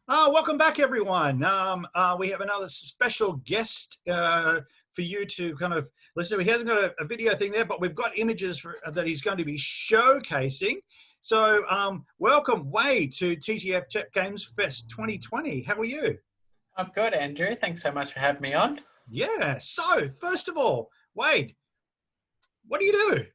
Welcome back, everyone. We have another special guest for you to kind of listen to. He hasn't got a video thing there, but we've got images that he's going to be showcasing. So welcome, Wade, to TTF Tech Games Fest 2020. How are you? I'm good, Andrew. Thanks so much for having me on. Yeah. So first of all, Wade, what do you do?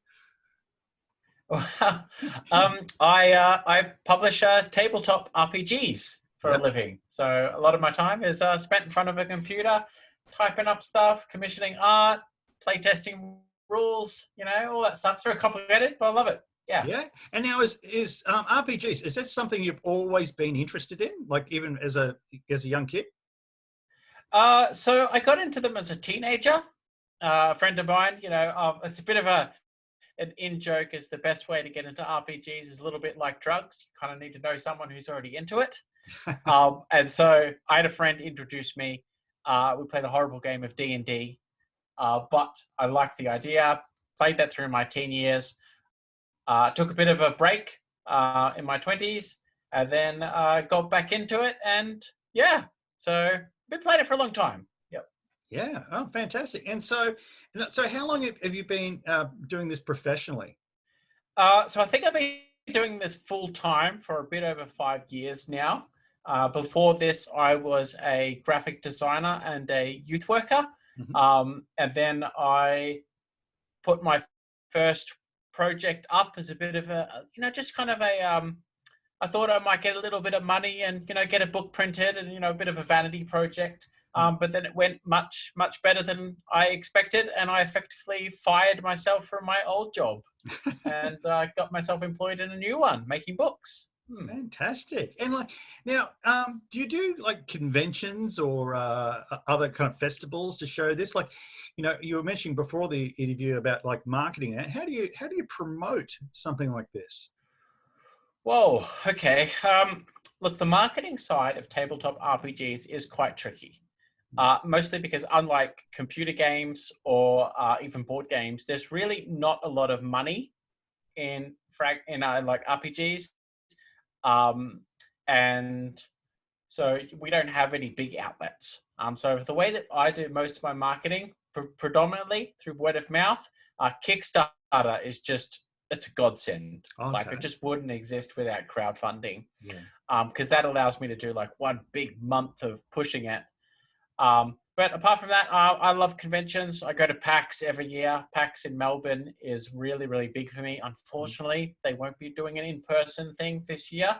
I publish tabletop RPGs for a Yep. living. So a lot of my time is spent in front of a computer, typing up stuff, commissioning art, playtesting rules, all that stuff. It's very complicated, but I love it. Yeah. Yeah. And now is RPGs, is that something you've always been interested in, like even as a young kid? So I got into them as a teenager. A friend of mine, it's a bit of an in-joke is the best way to get into RPGs is a little bit like drugs. You kind of need to know someone who's already into it. And so I had a friend introduce me. We played a horrible game of D&D, but I liked the idea. Played that through my teen years. Took a bit of a break in my 20s, and then got back into it. And yeah, so been playing it for a long time. Yep. Yeah. Oh, fantastic. And so how long have you been doing this professionally? So I think I've been doing this full time for a bit over 5 years now. Before this, I was a graphic designer and a youth worker. And then I put my first project up as a bit of just kind of I thought I might get a little bit of money and, get a book printed and, a bit of a vanity project. But then it went much, much better than I expected. And I effectively fired myself from my old job and got myself employed in a new one, making books. Fantastic. And like now, do you do like conventions or other kind of festivals to show this? Like, you were mentioning before the interview about like marketing it. How do you promote something like this? Whoa, okay. Look, the marketing side of tabletop RPGs is quite tricky. Mostly because unlike computer games or even board games, there's really not a lot of money in like RPGs. And so we don't have any big outlets. So the way that I do most of my marketing, predominantly through word of mouth, Kickstarter is it's a godsend. Okay. Like it just wouldn't exist without crowdfunding. Yeah. Because that allows me to do like one big month of pushing it. But apart from that, I love conventions. I go to PAX every year. PAX in Melbourne is really, really big for me. Unfortunately, they won't be doing an in-person thing this year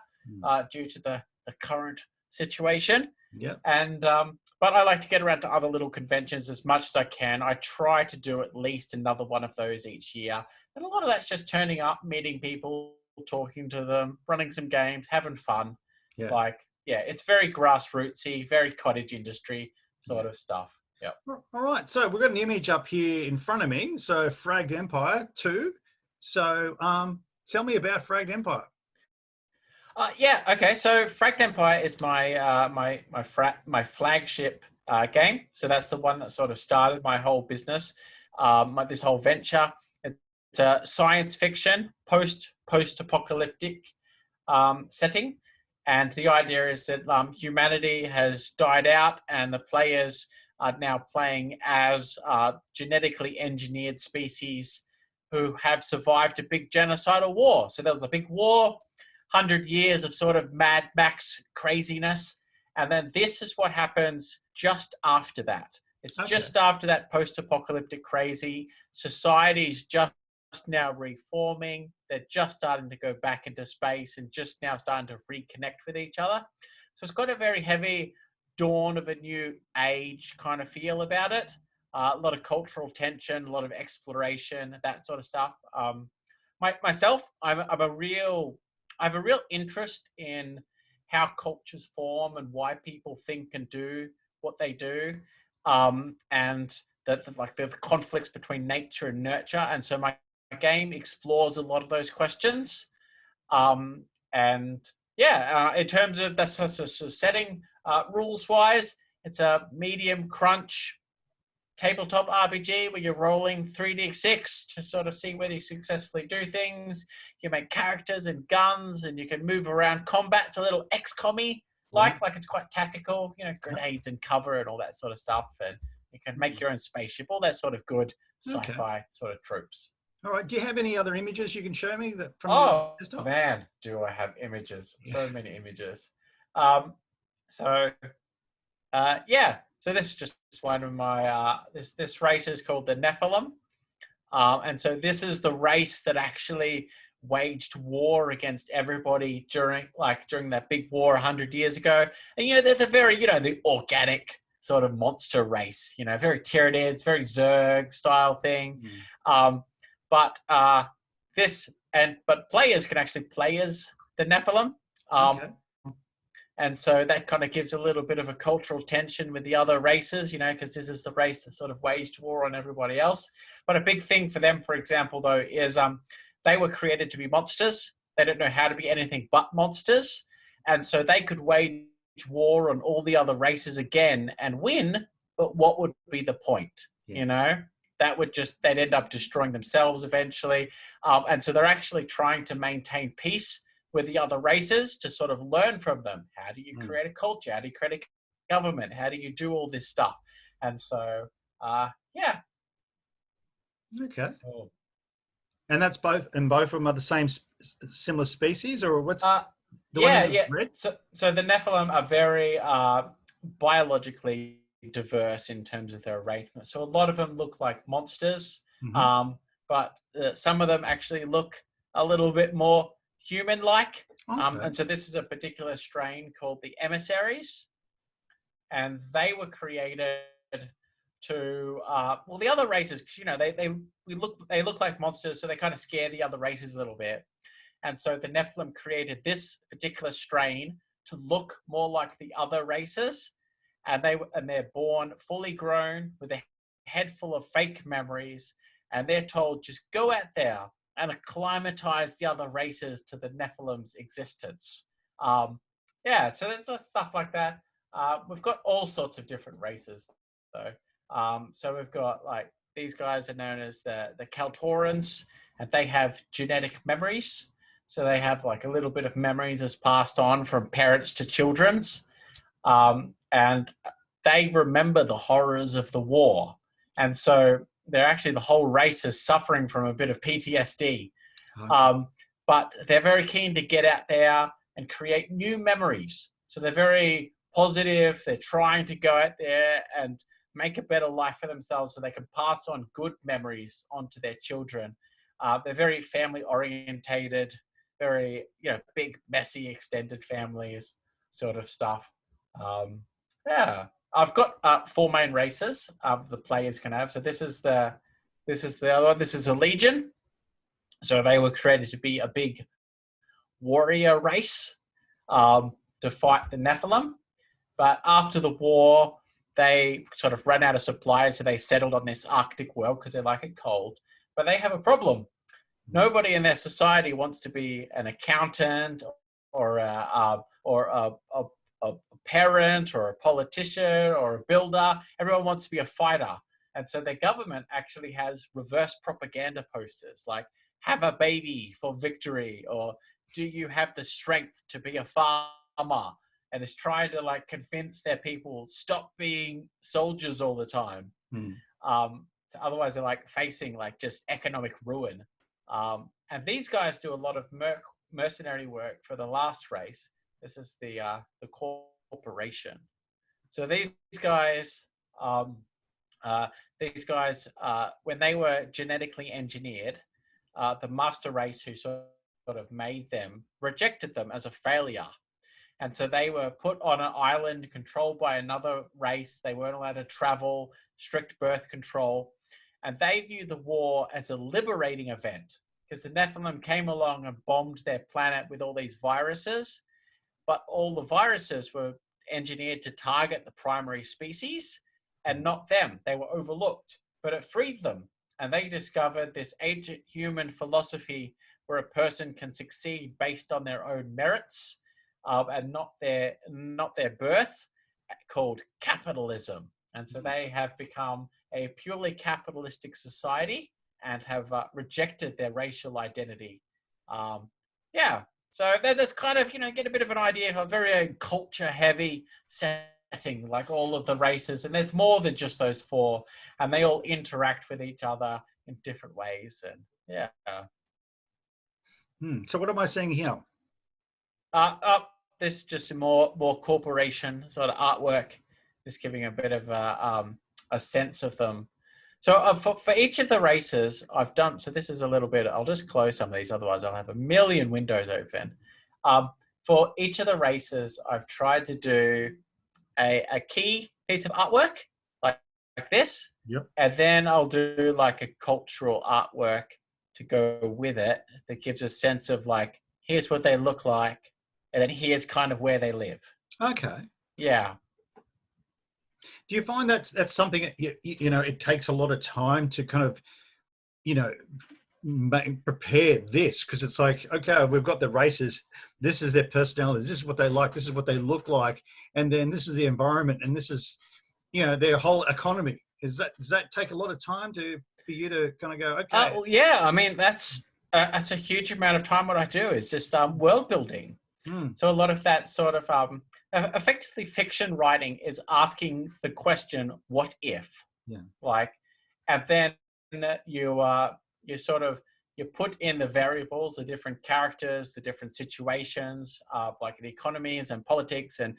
due to the current situation. Yeah. And but I like to get around to other little conventions as much as I can. I try to do at least another one of those each year. And a lot of that's just turning up, meeting people, talking to them, running some games, having fun. Yeah. It's very grassrootsy, very cottage industry sort of stuff. Yeah. All right. So we've got an image up here in front of me. So Fragged Empire 2. So tell me about Fragged Empire. Yeah. Okay. So Fragged Empire is my my flagship game. So that's the one that sort of started my whole business, this whole venture. It's a science fiction post-apocalyptic setting. And the idea is that humanity has died out and the players are now playing as genetically engineered species who have survived a big genocidal war. So there was a big war, 100 years of sort of Mad Max craziness. And then this is what happens just after that. It's just after that post-apocalyptic crazy. Society's just now reforming. They're just starting to go back into space and just now starting to reconnect with each other. So it's got a very heavy dawn of a new age kind of feel about it. A lot of cultural tension, a lot of exploration, that sort of stuff. Myself, I have a real interest in how cultures form and why people think and do what they do, and the conflicts between nature and nurture. And so my game explores a lot of those questions. In terms of that's a setting, rules wise, it's a medium crunch tabletop RPG where you're rolling 3d6 to sort of see whether you successfully do things. You make characters and guns and you can move around. Combat's a little XCOM-y, like it's quite tactical, you know, grenades and cover and all that sort of stuff, and you can make your own spaceship, all that sort of good sci-fi sort of tropes. All right. Do you have any other images you can show me that from your desktop? Man, do I have images? So many images. So this is just one of my this race is called the Nephilim, and so this is the race that actually waged war against everybody during that big war 100 years ago. And you know, they're the very, you know, the organic sort of monster race, you know, very Tyranids, very Zerg style thing. But players can actually play as the Nephilim. And so that kind of gives a little bit of a cultural tension with the other races, you know, because this is the race that sort of waged war on everybody else. But a big thing for them, for example, though, is they were created to be monsters. They don't know how to be anything but monsters. And so they could wage war on all the other races again and win, but what would be the point? You know, they'd end up destroying themselves eventually. And so they're actually trying to maintain peace with the other races to sort of learn from them. How do you create a culture? How do you create a government? How do you do all this stuff? And so, Okay. And that's both of them are the same similar species, or what's red? So the Nephilim are very biologically diverse in terms of their arrangement. So a lot of them look like monsters, but some of them actually look a little bit more human-like. And so this is a particular strain called the emissaries, and they were created to the other races, because you know they look like monsters, so they kind of scare the other races a little bit. And so the Nephilim created this particular strain to look more like the other races, and they're born fully grown with a head full of fake memories, and they're told just go out there and acclimatize the other races to the Nephilim's existence. So there's stuff like that. We've got all sorts of different races, though. So we've got like these guys are known as the Kaltorans, and they have genetic memories. So they have like a little bit of memories as passed on from parents to children's, and they remember the horrors of the war. And so they're actually, the whole race is suffering from a bit of PTSD. But they're very keen to get out there and create new memories. So they're very positive. They're trying to go out there and make a better life for themselves so they can pass on good memories onto their children. They're very family orientated, very, you know, big, messy, extended families sort of stuff. I've got 4 main races the players can have. So this is the other one. This is a legion. So they were created to be a big warrior race to fight the Nephilim. But after the war, they sort of ran out of supplies, so they settled on this Arctic world because they like it cold. But they have a problem. Nobody in their society wants to be an accountant or a parent or a politician or a builder. Everyone wants to be a fighter. And so their government actually has reverse propaganda posters like, have a baby for victory, or do you have the strength to be a farmer? And it's trying to like convince their people, stop being soldiers all the time. So otherwise they're like facing like just economic ruin. And these guys do a lot of mercenary work for the last race. This is the corporation. So these guys, when they were genetically engineered, the master race who sort of made them rejected them as a failure. And so they were put on an island controlled by another race. They weren't allowed to travel, strict birth control. And they viewed the war as a liberating event because the Nephilim came along and bombed their planet with all these viruses. But all the viruses were engineered to target the primary species and not them. They were overlooked, but it freed them. And they discovered this ancient human philosophy where a person can succeed based on their own merits and not their birth, called capitalism. And so they have become a purely capitalistic society and have rejected their racial identity. So that's kind of, get a bit of an idea of a very culture heavy setting, like all of the races. And there's more than just those four, and they all interact with each other in different ways. And yeah. So what am I seeing here? This is just more corporation sort of artwork, just giving a bit of a sense of them. So for each of the races I've done, so this is a little bit, I'll just close some of these, otherwise I'll have a million windows open. For each of the races, I've tried to do a key piece of artwork, like this. Yep. And then I'll do like a cultural artwork to go with it that gives a sense of like, here's what they look like, and then here's kind of where they live. Okay. Yeah. Do you find that's something that, it takes a lot of time to kind of, prepare this? Because it's like, okay, we've got the races. This is their personalities. This is what they like. This is what they look like. And then this is the environment. And this is, their whole economy. Does that take a lot of time for you to kind of go, okay? Well, yeah. I mean, that's a huge amount of time. What I do is just world building. So a lot of that sort of effectively fiction writing is asking the question, what if? Yeah. Like, and then you put in the variables, the different characters, the different situations, like the economies and politics and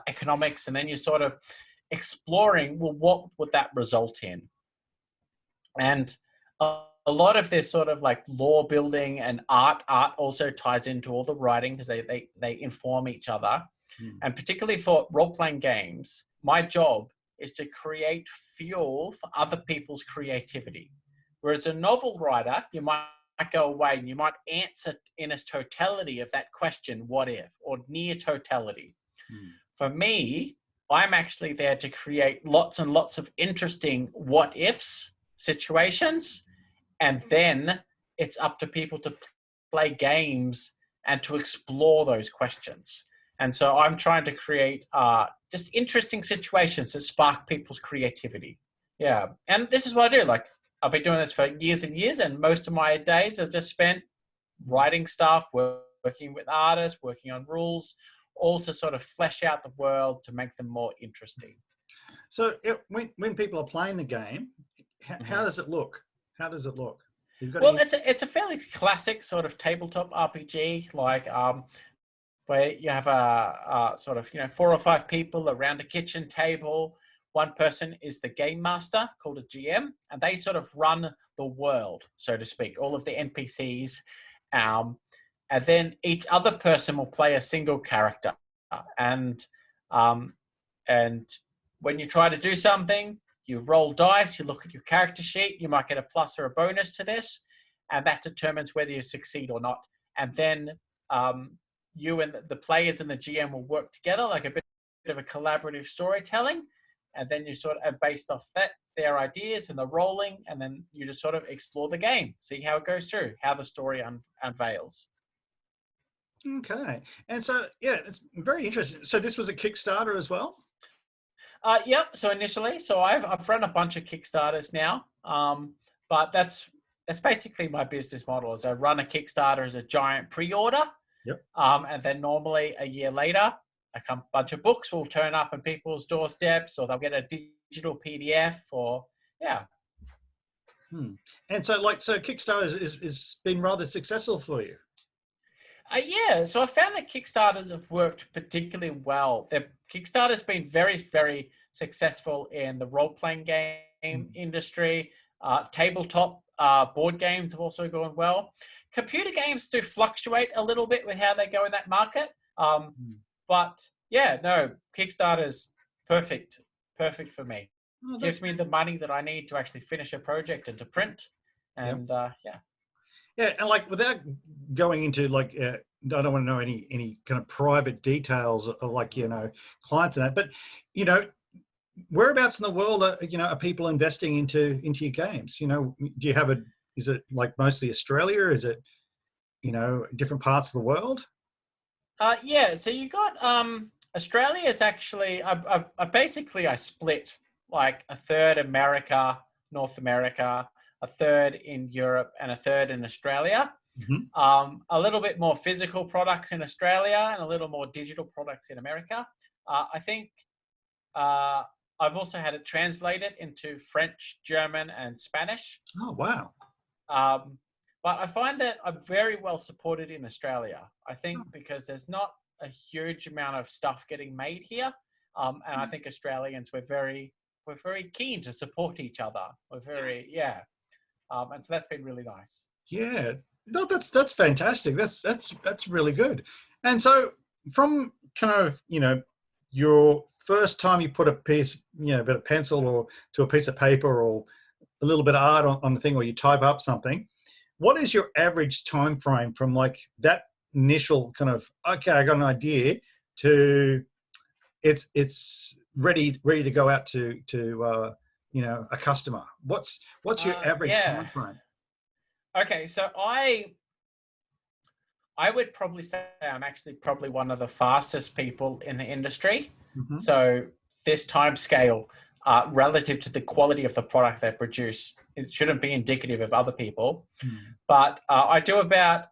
economics, and then you're sort of exploring, well, what would that result in? And a lot of this sort of like lore building and art also ties into all the writing because they inform each other. And particularly for role-playing games, my job is to create fuel for other people's creativity. Whereas a novel writer, you might go away and you might answer in its totality of that question, what if, or near totality. For me, I'm actually there to create lots and lots of interesting what ifs situations. And then it's up to people to play games and to explore those questions. And so I'm trying to create just interesting situations that spark people's creativity. Yeah. And this is what I do. Like, I've been doing this for years and years, and most of my days I've just spent writing stuff, working with artists, working on rules, all to sort of flesh out the world to make them more interesting. So when people are playing the game, how does it look? How does it look? Well, it's a fairly classic sort of tabletop RPG, like where you have a sort of 4 or 5 people around a kitchen table. One person is the game master, called a GM, and they sort of run the world, so to speak, all of the NPCs. And then each other person will play a single character. And when you try to do something, you roll dice, you look at your character sheet, you might get a plus or a bonus to this, and that determines whether you succeed or not. And then you and the players and the GM will work together, like a bit of a collaborative storytelling. And then you sort of, based off that, their ideas and the rolling, and then you just sort of explore the game, see how it goes through, how the story unveils. Okay. And so, yeah, it's very interesting. So this was a Kickstarter as well? Yep. So initially, I've run a bunch of Kickstarters now, but that's basically my business model. Is I run a Kickstarter as a giant pre-order, yep. And then normally a year later, a bunch of books will turn up on people's doorsteps, or they'll get a digital PDF, or yeah. And so, Kickstarter is been rather successful for you. Yeah, so I found that Kickstarters have worked particularly well. Kickstarter's been very, very successful in the role-playing game industry. Tabletop board games have also gone well. Computer games do fluctuate a little bit with how they go in that market. But yeah, no, Kickstarter's perfect for me. Gives me the money that I need to actually finish a project and to print. And yeah. Yeah, and without going into I don't want to know any kind of private details of clients and that, but whereabouts in the world are people investing into your games? Do you have is it mostly Australia? Is it different parts of the world? Yeah, so you got Australia is actually I split like a third America, North America, a third in Europe, and a third in Australia. Mhm. A little bit more physical products in Australia and a little more digital products in America. I think I've also had it translated into French, German, and Spanish. Oh, wow. Um, but I find that I'm very well supported in Australia. I think because there's not a huge amount of stuff getting made here, and I think Australians we're very keen to support each other. We're very and so that's been really nice. Yeah. No, that's fantastic. That's really good. And so from kind of, your first time you put a piece, a bit of pencil or to a piece of paper or a little bit of art on the thing, or you type up something, what is your average time frame from like that initial kind of, okay, I got an idea, to it's ready to go out to a customer? What's your average time frame? Okay, so I would probably say I'm actually probably one of the fastest people in the industry. Mm-hmm. So this time scale, relative to the quality of the product they produce, it shouldn't be indicative of other people. Mm. But I'll do about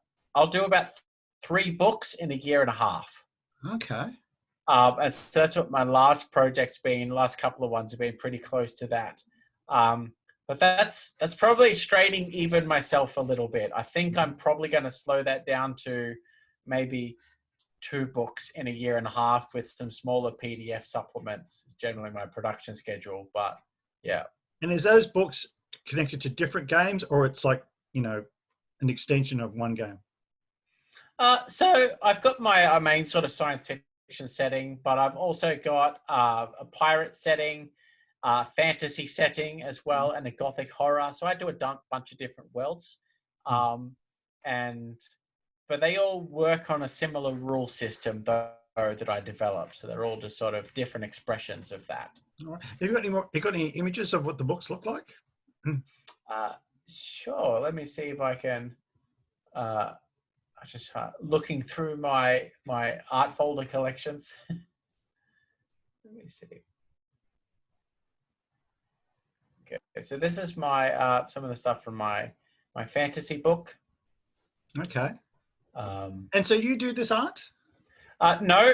3 books in a year and a half. Okay. And so that's what my last project's been. Last couple of ones have been pretty close to that. But that's probably straining even myself a little bit. I think I'm probably going to slow that down to maybe 2 books in a year and a half with some smaller PDF supplements. It's generally my production schedule, but yeah. And is those books connected to different games, or it's like, an extension of one game? So I've got my main sort of science fiction setting, but I've also got a pirate setting, fantasy setting as well, and a gothic horror. So I do a bunch of different worlds, but they all work on a similar rule system though that I developed. So they're all just sort of different expressions of that. All right. Have you got any images of what the books look like? Sure. Let me see if I can. I just looking through my art folder collections. Let me see. Okay, so this is my some of the stuff from my fantasy book. Okay. And so you do this art? No.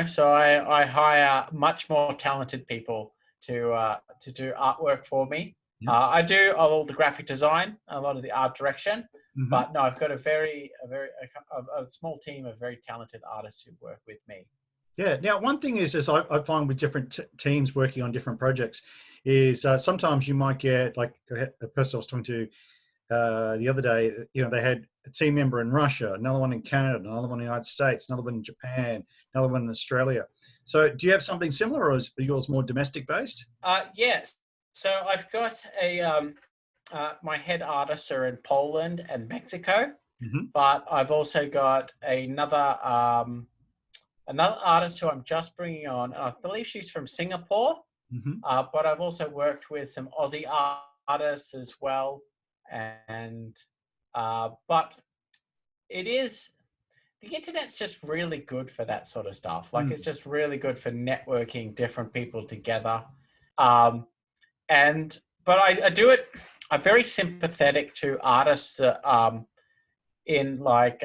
So I hire much more talented people to do artwork for me. Yeah. I do all the graphic design, a lot of the art direction, but no, I've got a small team of very talented artists who work with me. Yeah. Now, one thing is I find with different teams working on different projects is sometimes you might get, like a person I was talking to the other day, they had a team member in Russia, another one in Canada, another one in the United States, another one in Japan, another one in Australia. So do you have something similar, or is yours more domestic based? Yes. So I've got my head artists are in Poland and Mexico, but I've also got another artist who I'm just bringing on. I believe she's from Singapore, but I've also worked with some Aussie artists as well. And but the internet's just really good for that sort of stuff. Like it's just really good for networking different people together. But I do it. I'm very sympathetic to artists in like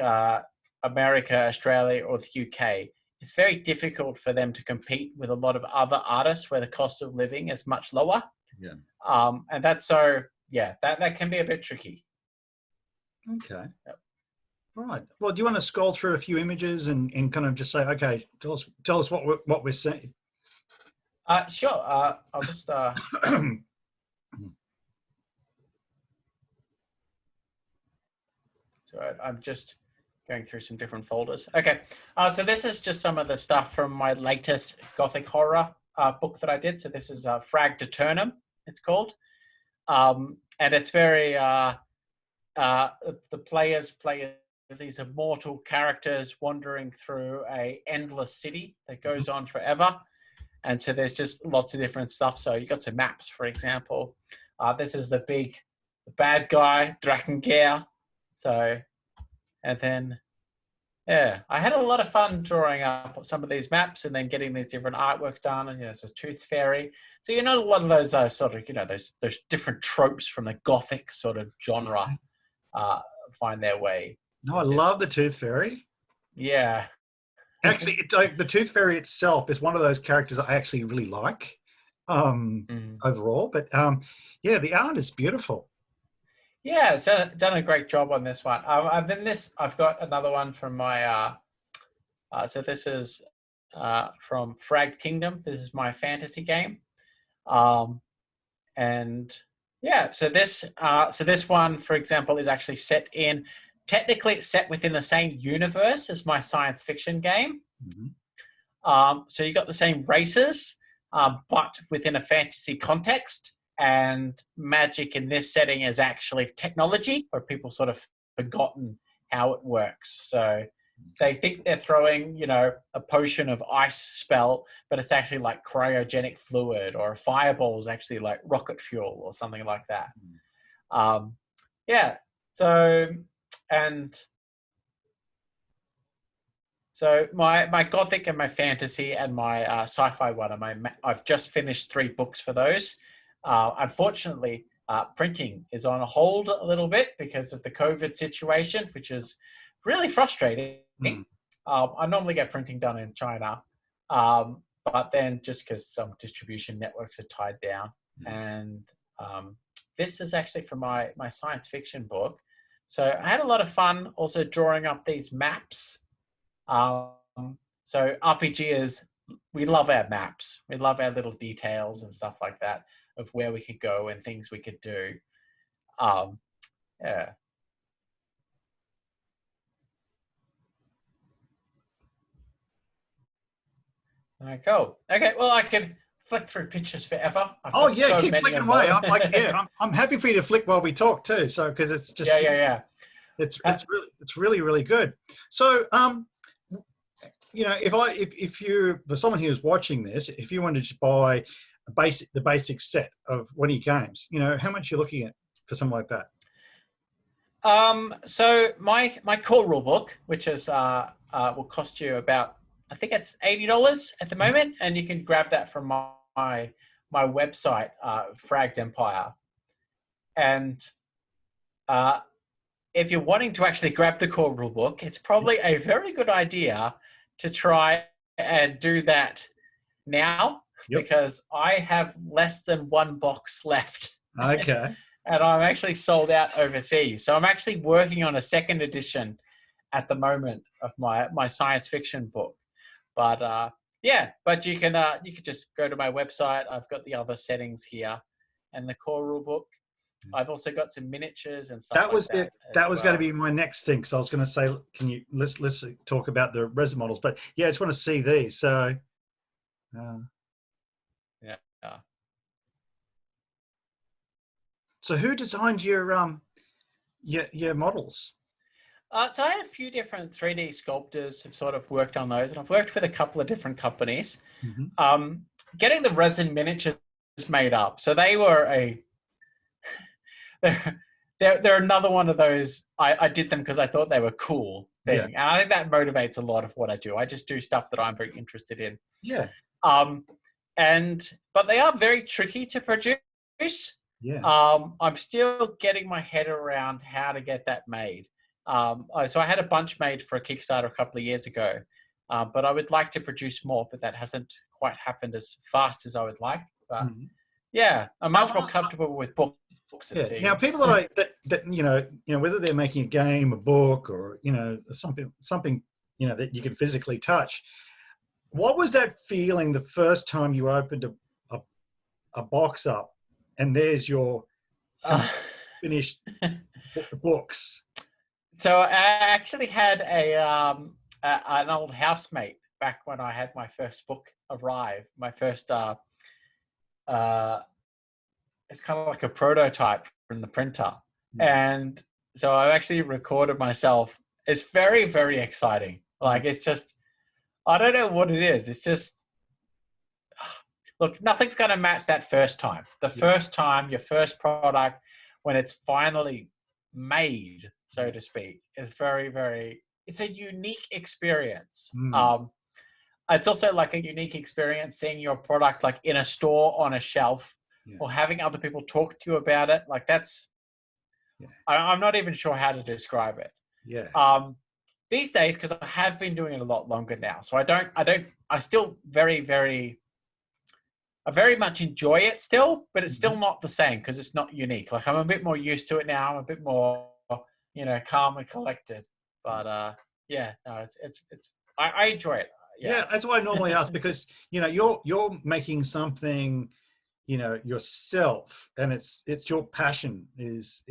America, Australia, or the UK. It's very difficult for them to compete with a lot of other artists where the cost of living is much lower. Yeah. And that's so. Yeah, that can be a bit tricky. Okay. Yep. All right. Well, do you want to scroll through a few images and kind of just say, okay, tell us what we're seeing? Sure. I'll just. So I'm just going through some different folders. Okay. So this is just some of the stuff from my latest gothic horror book that I did. So this is Fragged, it's called. And it's very the players play as these immortal characters wandering through a endless city that goes on forever, and so there's just lots of different stuff. So you got some maps, for example. This is the bad guy Drakengare. So, and then I had a lot of fun drawing up some of these maps and then getting these different artworks done. And it's a tooth fairy. So a lot of those sort of those different tropes from the gothic sort of genre, find their way. No, I love the Tooth Fairy. Yeah. Actually, the Tooth Fairy itself is one of those characters I actually really like overall. But yeah, the art is beautiful. Yeah, it's done a great job on this one. And then I've got another one from my, so this is from Fragged Kingdom. This is my fantasy game. And yeah, so this one, for example, is actually technically it's set within the same universe as my science fiction game. So you got the same races, but within a fantasy context. And magic in this setting is actually technology, where people sort of forgotten how it works. So they think they're throwing, a potion of ice spell, but it's actually like cryogenic fluid, or a fireball is actually like rocket fuel or something like that. Yeah. So my gothic and my fantasy and my sci-fi one, I've just finished 3 books for those. Unfortunately, printing is on hold a little bit because of the COVID situation, which is really frustrating. I normally get printing done in China, but then just because some distribution networks are tied down. And this is actually from my science fiction book. So I had a lot of fun also drawing up these maps. So RPG we love our maps. We love our little details and stuff like that of where we could go and things we could do. Yeah. Cool. Okay, well, I could flick through pictures forever. Keep flicking away. I'm happy for you to flick while we talk too. So because it's just it's really really good. So if you for someone who's watching this, if you wanted to buy the basic set of one of your games, how much you're looking at for something like that? So my core rulebook, which is will cost you about, I think it's $80 at the moment, and you can grab that from my website, Fragged Empire. And if you're wanting to actually grab the core rulebook, it's probably a very good idea to try and do that now, because I have less than 1 box left. Okay. And I'm actually sold out overseas. So I'm actually working on a 2nd edition at the moment of my science fiction book. But but you can just go to my website. I've got the other settings here and the core rulebook. I've also got some miniatures and stuff. That was it. That was going to be my next thing. So I was going to say, let's talk about the resin models. But yeah, I just want to see these. So So who designed your models? So I had a few different 3D sculptors who've sort of worked on those, and I've worked with a couple of different companies. Getting the resin miniatures made up, so they were they're another one of those. I did them because I thought they were cool thing, and I think that motivates a lot of what I do. I just do stuff that I'm very interested in. Yeah. But they are very tricky to produce. Yeah. I'm still getting my head around how to get that made. So I had a bunch made for a Kickstarter a couple of years ago, but I would like to produce more, but that hasn't quite happened as fast as I would like. But I'm much more comfortable with books. Now, people that whether they're making a game, a book, or something that you can physically touch. What was that feeling the first time you opened a box up and there's your finished books? So I actually had an old housemate back when I had my first book arrive. My first, it's kind of like a prototype from the printer. And so I actually recorded myself. It's very, very exciting. Like, it's just, I don't know what it is. It's just, look, nothing's going to match that first time. The first time, your first product, when it's finally made, so to speak, is very, very, it's a unique experience. It's also like a unique experience seeing your product like in a store on a shelf or having other people talk to you about it. Like, that's, Yeah. I'm not even sure how to describe it. Yeah. These days, because I have been doing it a lot longer now, so I still I very much enjoy it still, but it's still not the same because it's not unique. Like I'm a bit more used to it now. I'm a bit more, calm and collected. But yeah, no, I enjoy it. Yeah. Yeah, that's why I normally ask, because you're making something, yourself, and it's your passion is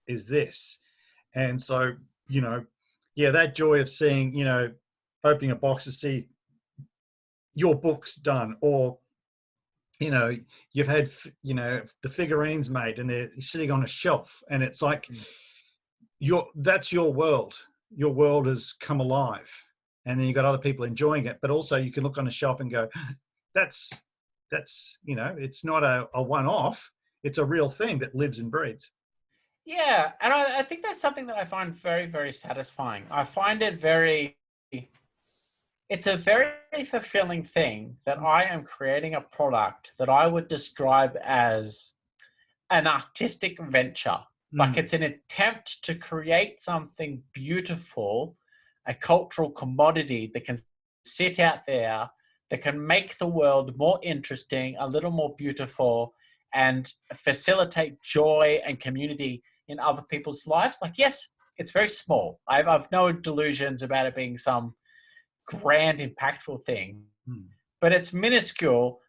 this. And so, yeah, that joy of seeing, opening a box to see your books done, or you've had the figurines made and they're sitting on a shelf, and it's like that's your world. Your world has come alive, and then you've got other people enjoying it, but also you can look on a shelf and go, that's it's not a one-off. It's a real thing that lives and breathes. Yeah, and I think that's something that I find very, very satisfying. I find it very, it's a very fulfilling thing that I am creating a product that I would describe as an artistic venture. Like it's an attempt to create something beautiful, a cultural commodity that can sit out there, that can make the world more interesting, a little more beautiful, and facilitate joy and community in other people's lives. Like, yes, it's very small. I've no delusions about it being some grand, impactful thing, but it's minuscule,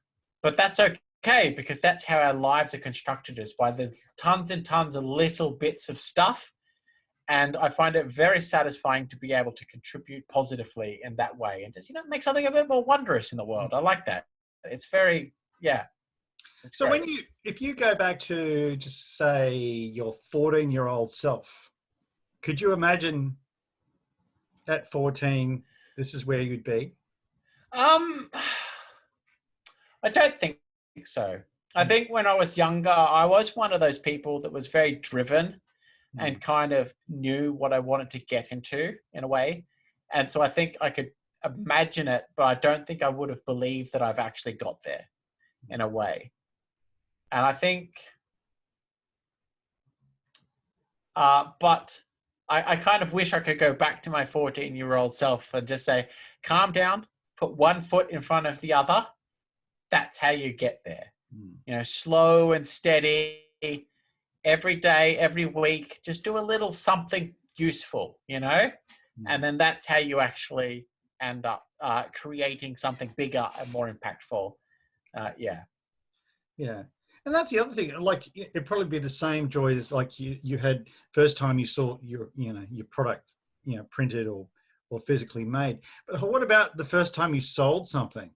but that's okay, because that's how our lives are constructed, is by the tons and tons of little bits of stuff. And I find it very satisfying to be able to contribute positively in that way and just, make something a bit more wondrous in the world. I like that. It's very, yeah. It's So great. if you go back to just say your 14-year-old self, could you imagine at 14, this is where you'd be? I don't think so. I think when I was younger, I was one of those people that was very driven and kind of knew what I wanted to get into in a way. And so I think I could imagine it, but I don't think I would have believed that I've actually got there in a way. And I think, but I kind of wish I could go back to my 14-year-old self and just say, calm down, put one foot in front of the other. That's how you get there. Slow and steady, every day, every week, just do a little something useful, and then that's how you actually end up creating something bigger and more impactful. Yeah. And that's the other thing. Like, it'd probably be the same joy as like you had first time you saw your product printed or physically made. But what about the first time you sold something?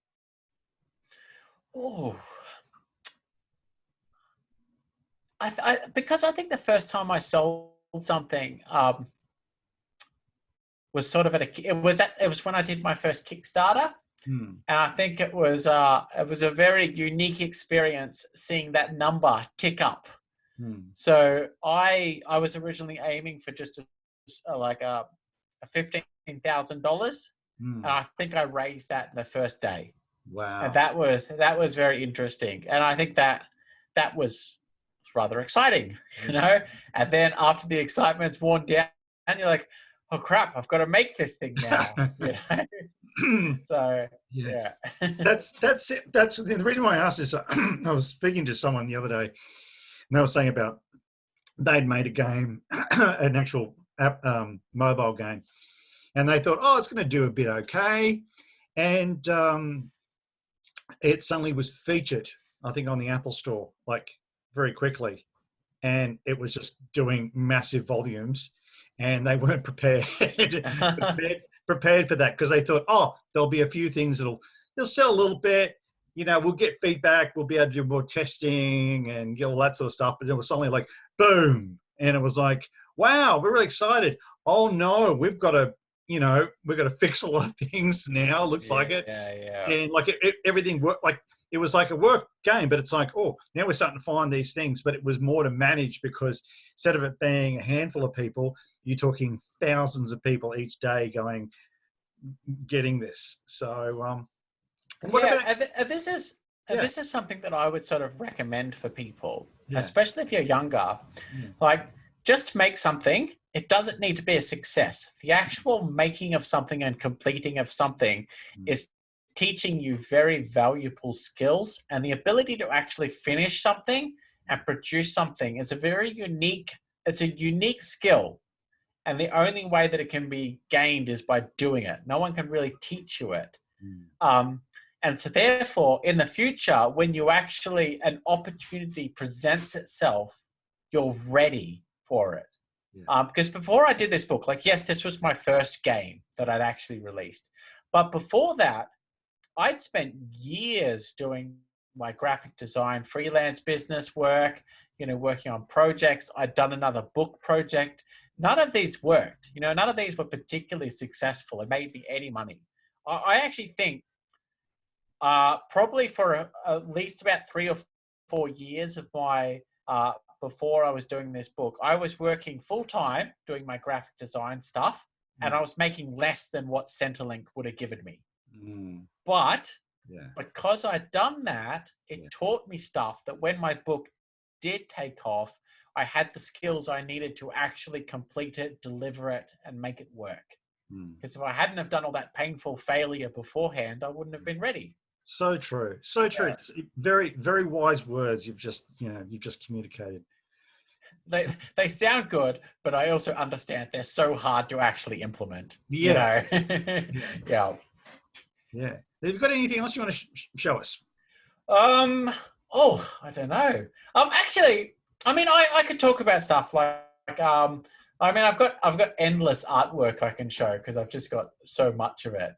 Oh, because I think the first time I sold something was sort of it was when I did my first Kickstarter, and I think it was a very unique experience seeing that number tick up. So I was originally aiming for just a $15,000, and I think I raised that in the first day. Wow! And that was very interesting, and I think that was rather exciting, And then after the excitement's worn down, you're like, oh crap, I've got to make this thing now, So yeah. That's it. That's the reason why I asked is I was speaking to someone the other day, and they were saying about they'd made a game, an actual mobile game, and they thought, oh, it's going to do a bit okay, and it suddenly was featured, I think, on the Apple Store, like very quickly, and it was just doing massive volumes, and they weren't prepared prepared for that, because they thought, oh, there'll be a few things they'll sell a little bit, we'll get feedback, we'll be able to do more testing and get all that sort of stuff. But it was suddenly like boom, and it was like, wow, we're really excited. Oh no, we've got to fix a lot of things now. Looks like it. Yeah. And like everything worked. Like it was like a work game, but it's like, oh, now we're starting to find these things. But it was more to manage, because instead of it being a handful of people, you're talking thousands of people each day getting this. So, this is something that I would sort of recommend for people, Yeah. especially if you're younger. Like, just make something. It doesn't need to be a success. The actual making of something and completing of something is teaching you very valuable skills, and the ability to actually finish something and produce something is it's a unique skill. And the only way that it can be gained is by doing it. No one can really teach you it. And so therefore, in the future, when an opportunity presents itself, you're ready for it. Because before I did this book, yes, this was my first game that I'd actually released. But before that, I'd spent years doing my graphic design, freelance business work, working on projects. I'd done another book project. None of these worked. None of these were particularly successful. It made me any money. I actually think probably for at least about 3 or 4 years of my before I was doing this book, I was working full-time doing my graphic design stuff, and I was making less than what Centrelink would have given me. But because I'd done that, it taught me stuff that when my book did take off, I had the skills I needed to actually complete it, deliver it, and make it work. Because if I hadn't have done all that painful failure beforehand, I wouldn't have been ready. So true. So true. It's very, very wise words you've just communicated. They sound good, but I also understand they're so hard to actually implement. Yeah. Yeah. Have you got anything else you want to show us? I don't know. Actually, I could talk about stuff I've got endless artwork I can show because I've just got so much of it.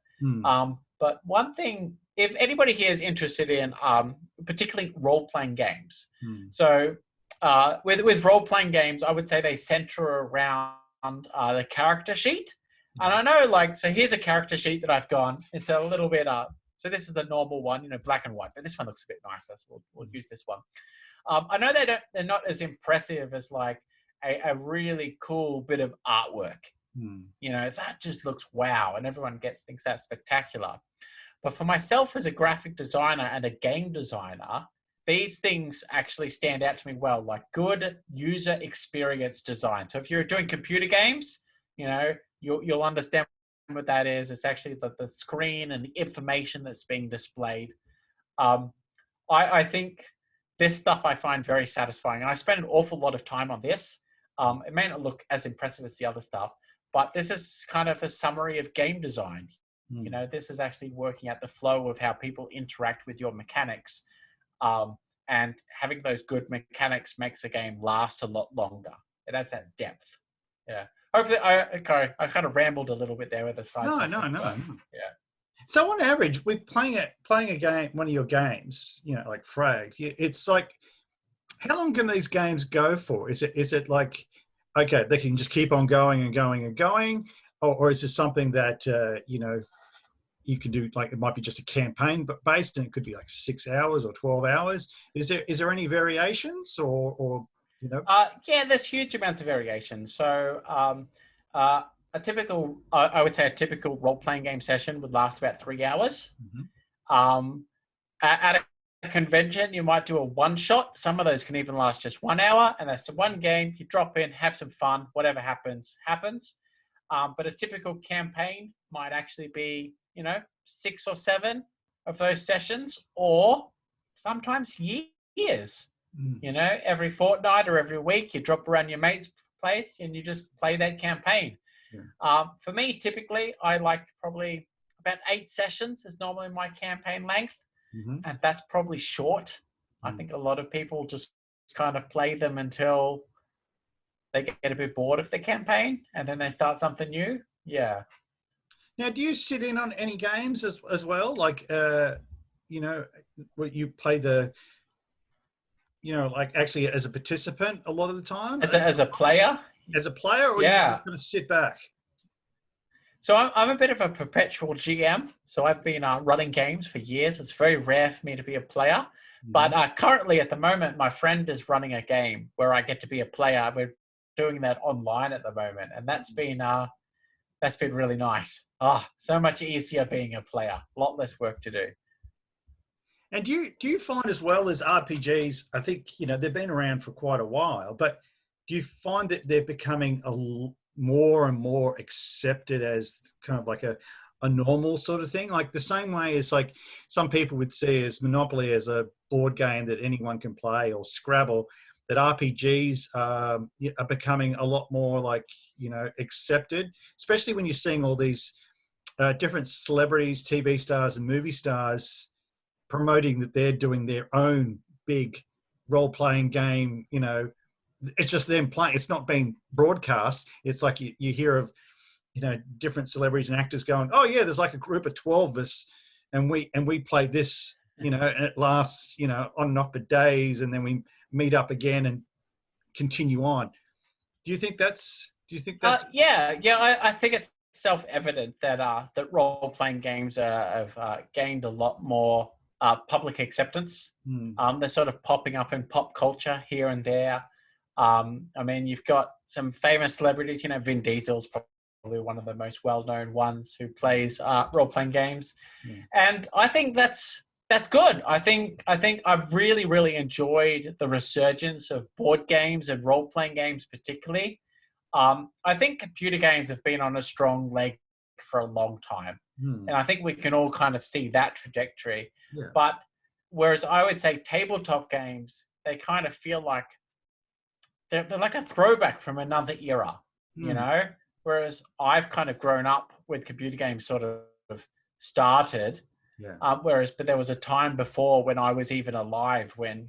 But one thing, if anybody here is interested in particularly role-playing games, so with role-playing games, I would say they center around the character sheet. And I know, so here's a character sheet that I've gone. It's a little bit so this is the normal one, black and white, but this one looks a bit nicer, so we'll use this one. I know they're not as impressive as a really cool bit of artwork. That just looks wow, and everyone thinks that's spectacular. But for myself as a graphic designer and a game designer, these things actually stand out to me well, like good user experience design. So if you're doing computer games, you'll understand what that is. It's actually the screen and the information that's being displayed. I think this stuff I find very satisfying, and I spend an awful lot of time on this. It may not look as impressive as the other stuff, but this is kind of a summary of game design. This is actually working out the flow of how people interact with your mechanics. And having those good mechanics makes a game last a lot longer. It adds that depth. Yeah. Hopefully, I kind of rambled a little bit there with the side. No. Yeah. So on average, with playing a game, one of your games, like Fragged, it's like, how long can these games go for? Is it like, okay, they can just keep on going and going and going, or is it something that you can do, like it might be just a campaign but based, and it could be like 6 hours or 12 hours. Is there any variations or there's huge amounts of variation. So a typical role-playing game session would last about 3 hours. At a convention, you might do a one-shot. Some of those can even last just 1 hour, and that's to one game. You drop in, have some fun, whatever happens. But a typical campaign might actually be 6 or 7 of those sessions, or sometimes years. Every fortnight or every week, you drop around your mate's place and you just play that campaign. For me, typically, I like probably about 8 sessions is normally my campaign length, and that's probably short. I think a lot of people just kind of play them until they get a bit bored of the campaign, and then they start something new. Yeah. Now, do you sit in on any games as well? Like, where you play like actually as a participant a lot of the time? As a player? As a player, or yeah. You're just going to sit back? So I'm a bit of a perpetual GM. So I've been running games for years. It's very rare for me to be a player. But currently, at the moment, my friend is running a game where I get to be a player. We're doing that online at the moment, and that's been really nice. So much easier being a player. A lot less work to do. And do you find, as well as RPGs, I think they've been around for quite a while, but do you find that they're becoming more and more accepted as kind of like a normal sort of thing? Like the same way as like some people would see as Monopoly as a board game that anyone can play, or Scrabble, that RPGs are becoming a lot more like, accepted, especially when you're seeing all these different celebrities, TV stars and movie stars promoting that they're doing their own big role-playing game. It's just them playing. It's not being broadcast. It's like you hear of, different celebrities and actors going, oh yeah, there's like a group of 12 of us and we play this, and it lasts, on and off for days, and then we meet up again and continue on. Do you think that's I think it's self-evident that that role-playing games have gained a lot more public acceptance. They're sort of popping up in pop culture here and there. I mean, you've got some famous celebrities, Vin Diesel's probably one of the most well-known ones who plays role-playing games. And I think that's good. I think I've really, really enjoyed the resurgence of board games and role-playing games particularly. I think computer games have been on a strong leg for a long time. And I think we can all kind of see that trajectory. Yeah. But whereas I would say tabletop games, they kind of feel like they're like a throwback from another era, whereas I've kind of grown up with computer games sort of started. But there was a time before when I was even alive when,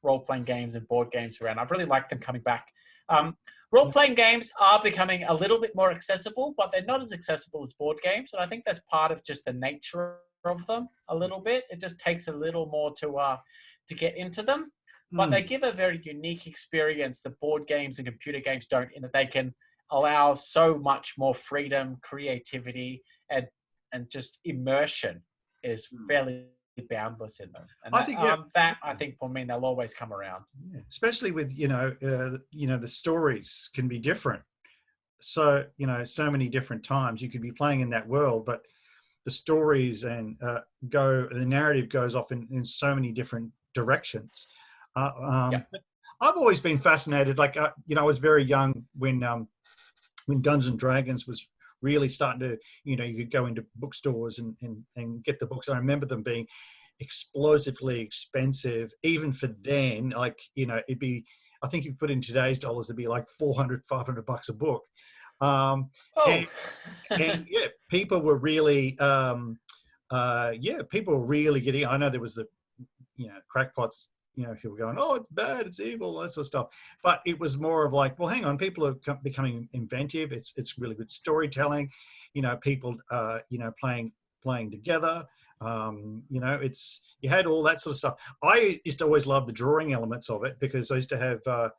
role-playing games and board games were around. I've really liked them coming back. Role-playing games are becoming a little bit more accessible, but they're not as accessible as board games. And I think that's part of just the nature of them a little bit. It just takes a little more to get into them. But they give a very unique experience that board games and computer games don't, in that they can allow so much more freedom, creativity, and just immersion is fairly boundless in them. And I think will mean they'll always come around. Yeah. Especially with, the stories can be different. So, so many different times you could be playing in that world, but the stories and the narrative goes off in so many different directions. I've always been fascinated. Like, I was very young when Dungeons and Dragons was really starting to, you could go into bookstores and get the books. I remember them being explosively expensive, even for then. Like, it'd be, I think if you put in today's dollars, it'd be like $400-$500 a book. And yeah, people were really, people were really getting. I know there was the, crackpots. People going, oh, it's bad, it's evil, that sort of stuff. But it was more of like, well, hang on, people are becoming inventive. It's really good storytelling. People, playing together. It's, you had all that sort of stuff. I used to always love the drawing elements of it, because I used to have, I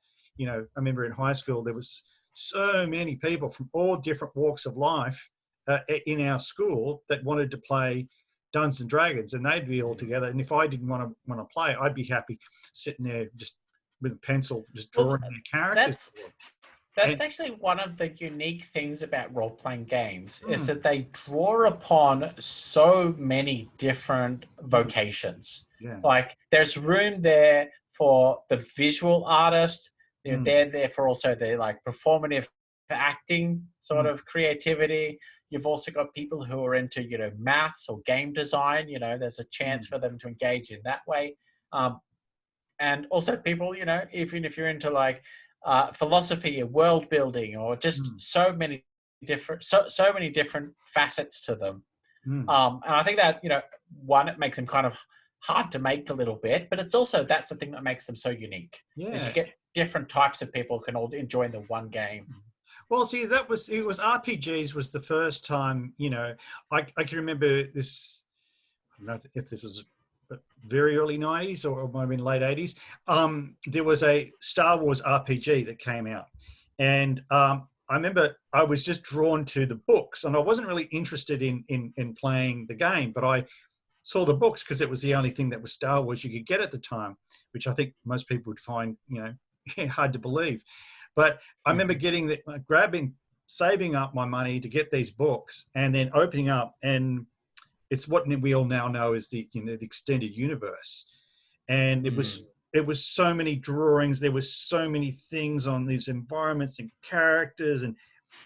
remember in high school, there was so many people from all different walks of life in our school that wanted to play Dungeons and Dragons, and they'd be all together. And if I didn't want to play, I'd be happy sitting there just with a pencil, just drawing their characters. That's actually one of the unique things about role-playing games is that they draw upon so many different vocations. Like, there's room there for the visual artist. They're there for also the like performative acting sort of creativity. You've also got people who are into, maths or game design. There's a chance for them to engage in that way. And also people, even if you're into like philosophy or world building, or just so many different facets to them. And I think that, one, it makes them kind of hard to make a little bit, but it's also, that's the thing that makes them so unique. Is you get different types of people can all enjoy the one game. Well, see, it was RPGs was the first time, I can remember this, I don't know if this was very early 90s or it might have been late 80s. There was a Star Wars RPG that came out. And I remember I was just drawn to the books, and I wasn't really interested in playing the game, but I saw the books because it was the only thing that was Star Wars you could get at the time, which I think most people would find, hard to believe. But I remember saving up my money to get these books, and then opening up, and it's what we all now know as the the extended universe. And it was it was so many drawings. There was so many things on these environments and characters and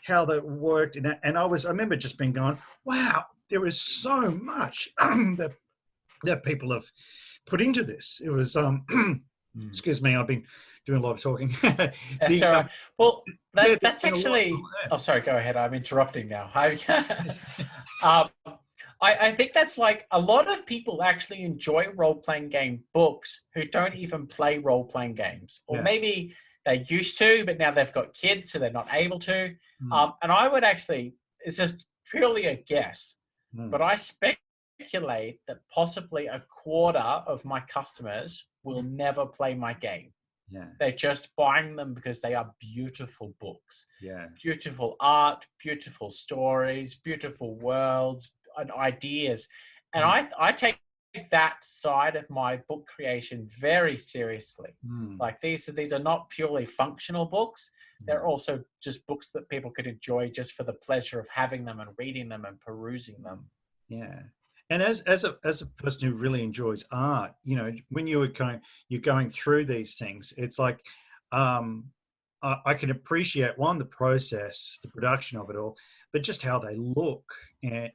how that worked. And I remember just being going, wow, there is so much that people have put into this. It was, excuse me, I've been doing a lot of talking. That's all right. Well, yeah, that's actually. Oh, sorry. Go ahead. I'm interrupting now. I think that's like a lot of people actually enjoy role-playing game books who don't even play role-playing games, or maybe they used to, but now they've got kids, so they're not able to. And I would actually, it's just purely a guess, but I speculate that possibly a quarter of my customers will never play my game. Yeah. They're just buying them because they are beautiful books. Yeah. Beautiful art, beautiful stories, beautiful worlds and ideas. And I take that side of my book creation very seriously. Like these are not purely functional books. They're also just books that people could enjoy just for the pleasure of having them and reading them and perusing them. Yeah. And as a person who really enjoys art, you know, when you're going through these things, it's like I can appreciate the process, the production of it all, but just how they look, and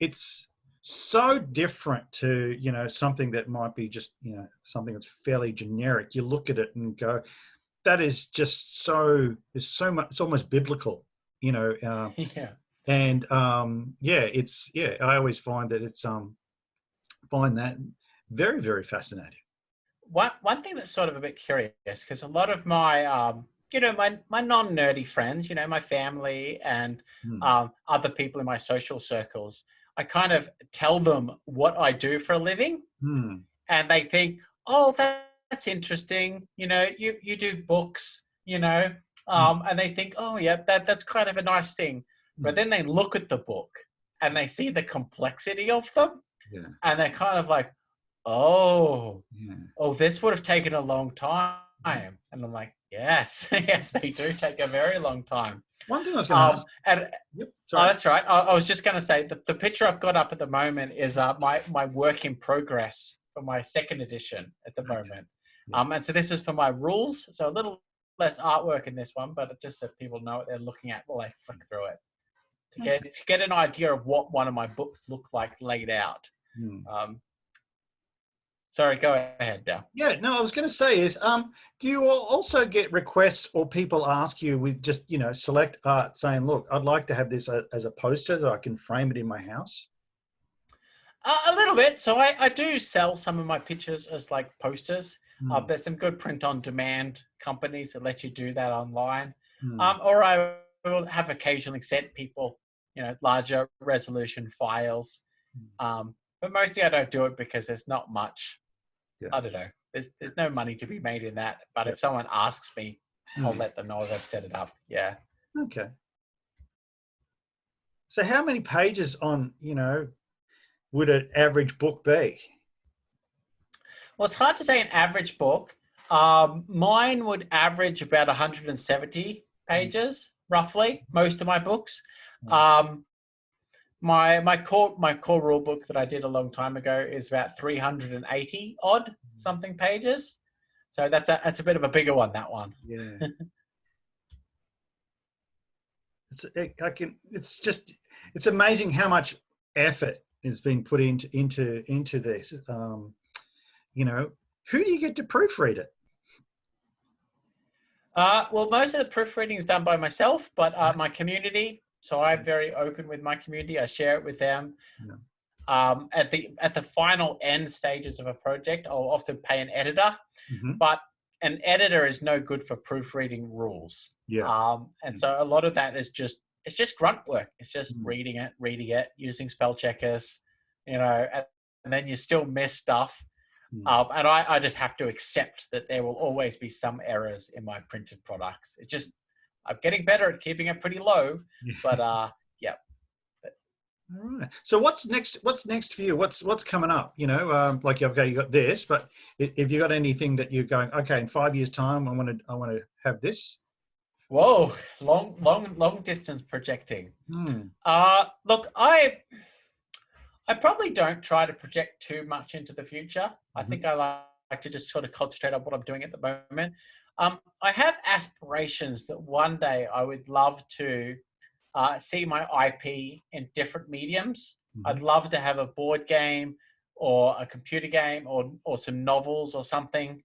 it's so different to, you know, something that might be just, you know, something that's fairly generic. You look at it and go, that is just there's so much, it's almost biblical, you know. Yeah. And I always find that find that very, very fascinating. One thing that's sort of a bit curious, because a lot of my you know, my non-nerdy friends, you know, my family and other people in my social circles, I kind of tell them what I do for a living, and they think, oh, that's interesting. You know, you do books, you know, and they think, oh, yeah, that's kind of a nice thing. But then they look at the book and they see the complexity of them, and they're kind of like, oh, this would have taken a long time. And I'm like, yes, yes, they do take a very long time. One thing I was going to ask. That's right. I was just going to say that the picture I've got up at the moment is my work in progress for my second edition at the moment. And so this is for my rules. So a little less artwork in this one, but just so people know what they're looking at while I flick through it to get an idea of what one of my books look like laid out. Sorry, go ahead now. Yeah, no, I was going to say is, do you also get requests or people ask you with just, you know, select art saying, look, I'd like to have this as a poster so I can frame it in my house? A little bit. So I do sell some of my pictures as like posters. There's some good print on demand companies that let you do that online. Or I will have occasionally sent people, you know, larger resolution files. But mostly I don't do it because there's not much. I don't know. There's no money to be made in that. But if someone asks me, I'll let them know they've set it up. Yeah. Okay. So how many pages on, you know, would an average book be? Well, it's hard to say an average book. Mine would average about 170 pages, roughly, most of my books. My core rule book that I did a long time ago is about 380 odd something pages. So that's a bit of a bigger one, that one. Yeah. It's amazing how much effort is being put into this. You know, who do you get to proofread it? Well, most of the proofreading is done by myself, but my community. So I'm very open with my community. I share it with them. At the final end stages of a project, I'll often pay an editor, but an editor is no good for proofreading rules. And so a lot of that is just grunt work. It's just reading it, using spell checkers, you know, and then you still miss stuff. And I just have to accept that there will always be some errors in my printed products. It's just, I'm getting better at keeping it pretty low, but yeah. All right. So what's next? What's next for you? What's coming up? You know, like you got this, but if you got anything that you're going, okay, in 5 years' time, I want to have this. Whoa, long distance projecting. Look, I probably don't try to project too much into the future. I Mhm. think I like to just sort of concentrate on what I'm doing at the moment. I have aspirations that one day I would love to see my IP in different mediums. Mhm. I'd love to have a board game or a computer game or some novels or something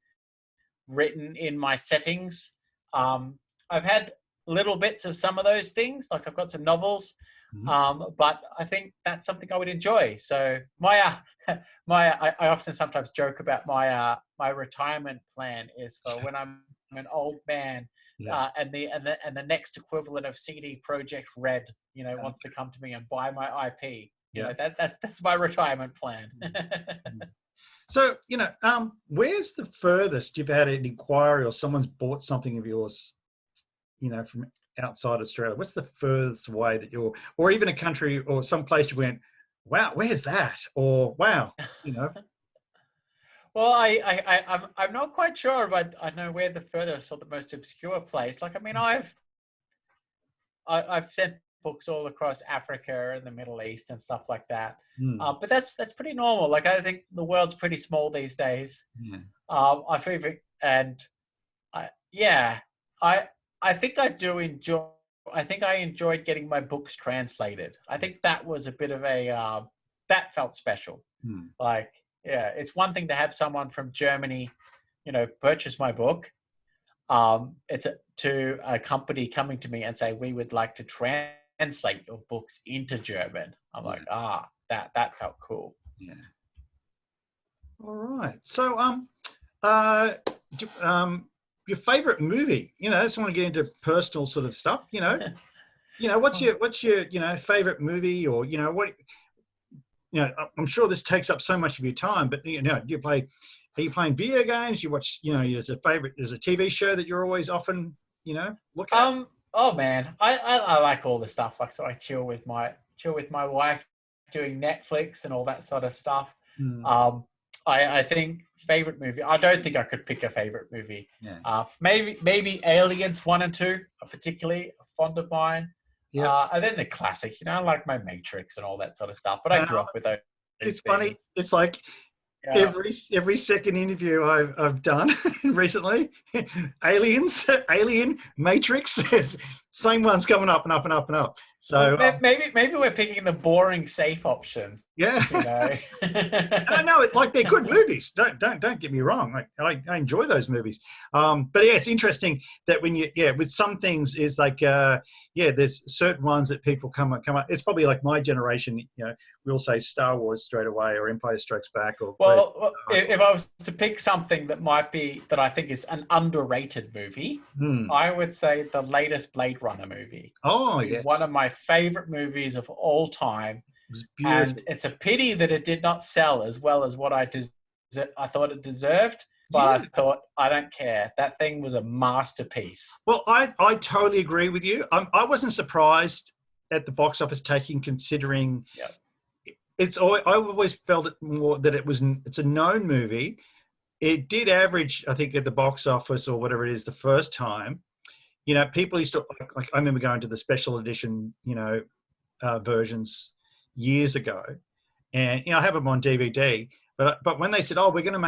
written in my settings. I've had little bits of some of those things, like I've got some novels, Mhm. but I think that's something I would enjoy. So I often sometimes joke about my retirement plan is for when I'm an old man, Yeah. and the next equivalent of CD Project Red, Yeah. wants to come to me and buy my IP. Yeah. That's my retirement plan. Mhm. So, where's the furthest you've had an inquiry or someone's bought something of yours, from outside Australia? What's the furthest way that or even a country or some place you went, wow, where's that? Or wow, you know, Well, I'm not quite sure, but I know where the furthest or the most obscure place. Like, I mean, I've sent books all across Africa and the Middle East and stuff like that. mm, But that's pretty normal. Like, I think the world's pretty small these days. yeah, I feel, and yeah, I I think I do enjoy. I think I enjoyed getting my books translated. I think that was a bit of that felt special. mm, Like, yeah, it's one thing to have someone from Germany, purchase my book. To a company coming to me and say, we would like to translate your books into German. I'm yeah, like, that felt cool. yeah. All right. So, uh, your favorite movie? I just want to get into personal sort of stuff. What's your favorite movie, or what? I'm sure this takes up so much of your time, but are you playing video games? You watch, there's a TV show that you're always often, look at? Oh man, I like all the stuff. Like, so I chill with my wife doing Netflix and all that sort of stuff. Mm, I think favorite movie. I don't think I could pick a favorite movie. yeah. Maybe Aliens 1 and 2 are particularly fond of mine. Yep. And then the classic, like my Matrix and all that sort of stuff. But I grew Now, up with those it's funny. things. It's like Yeah. every second interview I've done recently, Alien, Matrix, same one's coming up and up and up and up. Well, So maybe we're picking the boring, safe options. yeah. You know. No, it's like they're good movies. Don't get me wrong. I enjoy those movies. But yeah, it's interesting that when with some things is like there's certain ones that people come up. It's probably like my generation. We'll say Star Wars straight away, or Empire Strikes Back, or Well, if I was to pick something that I think is an underrated movie, Hmm. I would say the latest Blade Runner movie. Oh yeah, One of my favorite movies of all time. it was And beautiful. it's a pity that it did not sell as well as what I thought it deserved. But Yeah. I thought, I don't care. That thing was a masterpiece. Well, I totally agree with you. I wasn't surprised at the box office taking, considering Yep. I always felt it more that it's a known movie. It did average, I think, at the box office or whatever it is the first time. People used to like. I remember going to the special edition, versions years ago, and I have them on DVD. But when they said, "Oh, we're going to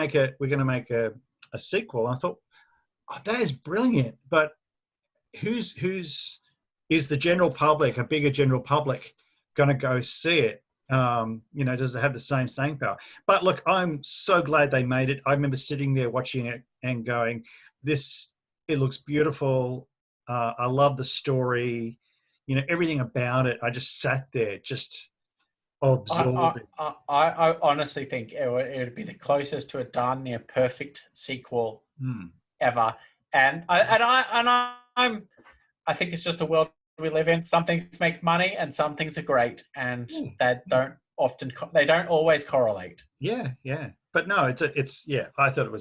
make a sequel," I thought, "Oh, that is brilliant." But who's is the general public, a bigger general public, going to go see it? Does it have the same staying power? But look, I'm so glad they made it. I remember sitting there watching it and going, it looks beautiful. I love the story, everything about it. I just sat there, just absorbing. I honestly think it would be the closest to a darn near perfect sequel ever. And I think it's just the world we live in. Some things make money and some things are great, and that they don't always correlate. Yeah, yeah. But no, I thought it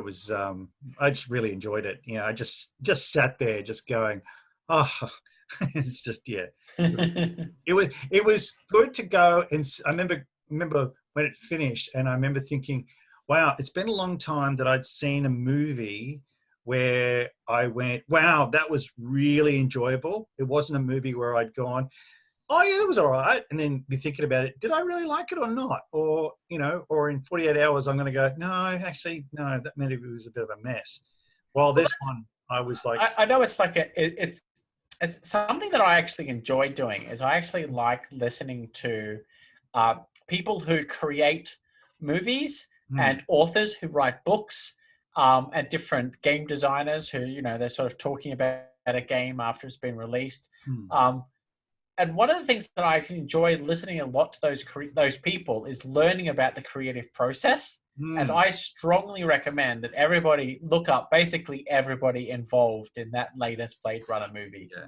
was, I just really enjoyed it. I just sat there just going, oh, it's just, yeah. It was good to go. And I remember when it finished, and I remember thinking, wow, it's been a long time that I'd seen a movie where I went, wow, that was really enjoyable. It wasn't a movie where I'd gone, oh yeah, it was all right. And then be thinking about it. Did I really like it or not? Or, you know, or in 48 hours, I'm going to go, no, actually, no, that maybe it was a bit of a mess. Well, Well, this one, I was like, I know it's like it's something that I actually enjoy doing. Is I actually like listening to people who create movies and authors who write books, and different game designers who, you know, they're sort of talking about a game after it's been released. And one of the things that I actually enjoy listening a lot to those people is learning about the creative process. And I strongly recommend that everybody look up basically everybody involved in that latest Blade Runner movie. yeah.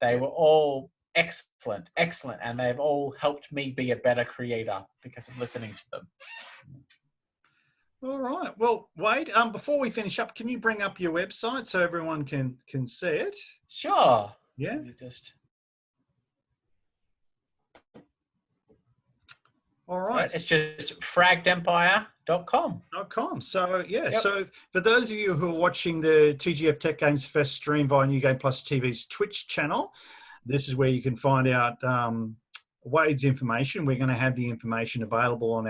They were all excellent, and they've all helped me be a better creator because of listening to them. All right. Well, Wade, before we finish up, can you bring up your website so everyone can see it? Sure. Yeah. Let me just... All right. It's just fraggedempire.com. .com. So, yeah. Yep. So, for those of you who are watching the TGF Tech Games Fest stream via New Game Plus TV's Twitch channel, this is where you can find out Wade's information. We're going to have the information available on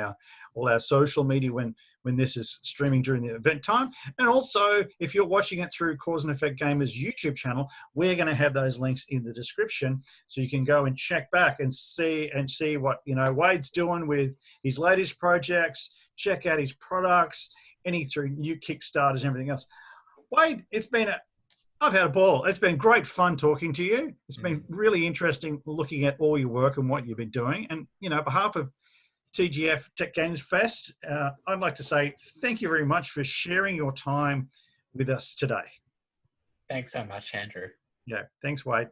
all our social media when this is streaming during the event time. And also, if you're watching it through Cause and Effect Gamers YouTube channel, we're going to have those links in the description, so you can go and check back and see what, you know, Wade's doing with his latest projects. Check out his products, any through new Kickstarters and everything else. Wade, I've had a ball. It's been great fun talking to you. It's been really interesting looking at all your work and what you've been doing. And, you know, on behalf of TGF Tech Games Fest, I'd like to say thank you very much for sharing your time with us today. Thanks so much, Andrew. Yeah, thanks, Wade.